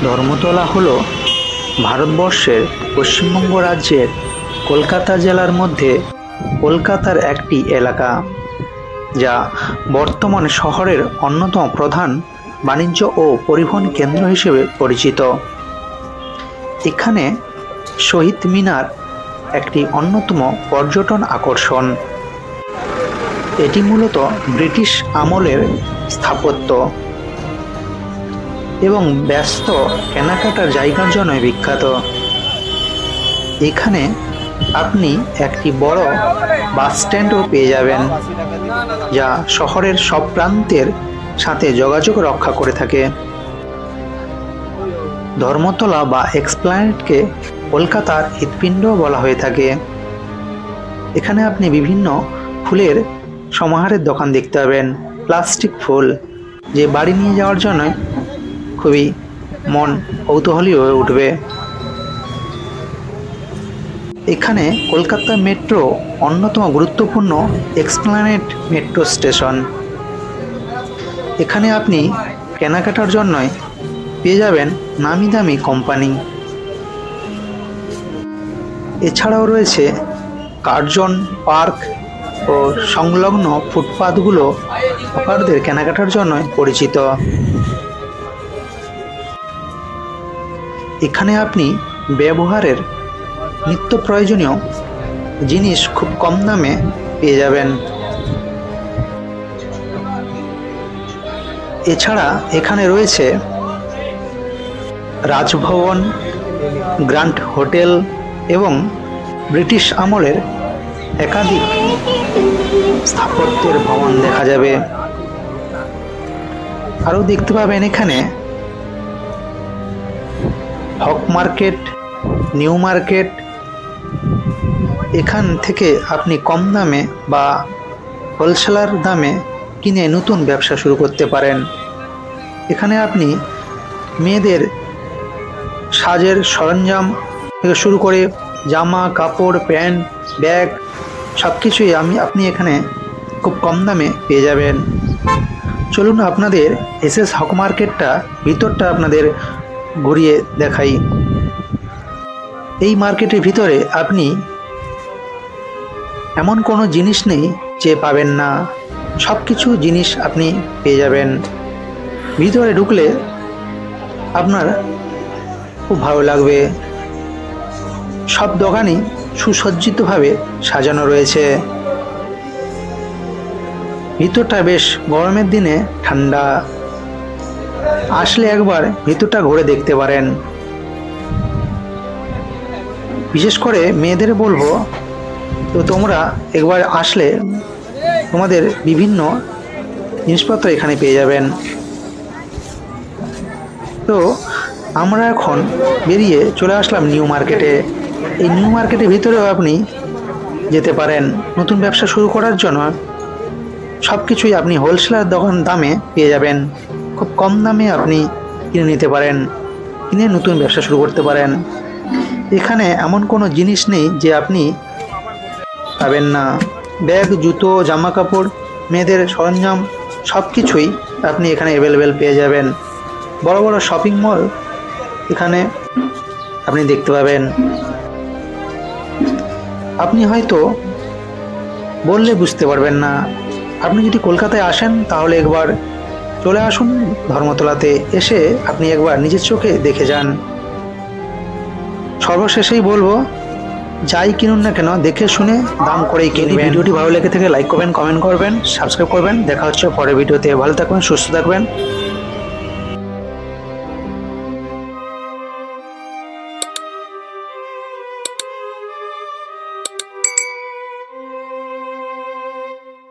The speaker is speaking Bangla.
ধর্মতলা হলো ভারতবর্ষের পশ্চিমবঙ্গ রাজ্যের কলকাতা জেলার মধ্যে কলকাতার একটি এলাকা, যা বর্তমানে শহরের অন্যতম প্রধান বাণিজ্য ও পরিবহন কেন্দ্র হিসেবে পরিচিত। এখানে শহীদ মিনার একটি অন্যতম পর্যটন আকর্ষণ। এটি মূলত ব্রিটিশ আমলের স্থাপত্য এবং ব্যস্ত কেনাকাটার জায়গার জন্য বিখ্যাত। এখানে আপনি একটি বড় বাস স্ট্যান্ডও পেয়ে যাবেন, যা শহরের সব প্রান্তের সাথে যোগাযোগ রক্ষা করে থাকে। ধর্মতলা বা এক্সপ্ল্যানেডকে কলকাতার হৃৎপিণ্ড বলা হয়ে থাকে। এখানে আপনি বিভিন্ন ফুলের সমাহারের দোকান দেখতে পাবেন, প্লাস্টিক ফুল, যে বাড়ি নিয়ে যাওয়ার জন্য খুবই মন কৌতূহলী হয়ে উঠবে। এখানে কলকাতা মেট্রো অন্যতম গুরুত্বপূর্ণ এক্সপ্ল্যানেড মেট্রো স্টেশন। এখানে আপনি কেনাকাটার জন্য পেয়ে যাবেন নামি দামি কোম্পানি। এছাড়াও রয়েছে কার্জন পার্ক ও সংলগ্ন ফুটপাতগুলো হকারদের কেনাকাটার জন্য পরিচিত। এখানে আপনি ব্যবহারের নিত্য প্রয়োজনীয় জিনিস খুব কম দামে পেয়ে যাবেন। এছাড়া এখানে রয়েছে রাজভবন, গ্র্যান্ড হোটেল এবং ব্রিটিশ আমলের একাধিক স্থাপত্যের ভবন দেখা যাবে। আরও দেখতে পাবেন এখানে হক মার্কেট, নিউ মার্কেট। এখান থেকে আপনি কম দামে বা হোলসেলার দামে কিনে নতুন ব্যবসা শুরু করতে পারেন। এখানে আপনি মেয়েদের সাজের সরঞ্জাম থেকে শুরু করে জামা কাপড়, প্যান্ট, ব্যাগ সব কিছুই আপনি এখানে খুব কম দামে পেয়ে যাবেন। চলুন আপনাদের এসএস হক মার্কেটটা ভিতরটা আপনাদের ঘুরিয়ে দেখাই। এই মার্কেটের ভিতরে আপনি এমন কোনো জিনিস নেই যে পাবেন না, সব কিছু জিনিস আপনি পেয়ে যাবেন। ভিতরে ঢুকলে আপনার খুব ভালো লাগবে। সব দোকানই সুসজ্জিতভাবে সাজানো রয়েছে। ভিতরটা বেশ গরমের দিনে ঠান্ডা, আসলে একবার ভিতরটা ঘুরে দেখতে পারেন। বিশেষ করে মেয়েদের বলবো, তো তোমরা একবার আসলে তোমাদের বিভিন্ন জিনিসপত্র এখানে পেয়ে যাবেন। তো আমরা এখন বেরিয়ে চলে আসলাম নিউ মার্কেটে। এই নিউ মার্কেটের ভিতরেও আপনি যেতে পারেন। নতুন ব্যবসা শুরু করার জন্য সব কিছুই আপনি হোলসেলার দোকান দামে পেয়ে যাবেন। খুব কম দামে আপনি কিনে নিতে পারেন, কিনে নতুন ব্যবসা শুরু করতে পারেন। এখানে এমন কোনো জিনিস নেই যে আপনি পাবেন না। ব্যাগ, জুতো, জামা কাপড়, মেয়েদের সরঞ্জাম সব কিছুই আপনি এখানে অ্যাভেলেবেল পেয়ে যাবেন। বড় বড় শপিং মল এখানে আপনি দেখতে পাবেন। আপনি হয়তো বললে বুঝতে পারবেন না। আপনি যদি কলকাতায় আসেন তাহলে একবার চলে আসুন ধর্মতলাতে, এসে আপনি একবার নিজের চোখে দেখে যান। সর্বশেষেই বলবো, যাই কিনুন না কেন দেখে শুনে দাম করেই কিনবেন। ভিডিওটি ভালো লেগে থেকে লাইক করবেন, কমেন্ট করবেন, সাবস্ক্রাইব করবেন। দেখা হচ্ছে পরের ভিডিওতে। ভালো থাকবেন, সুস্থ থাকবেন।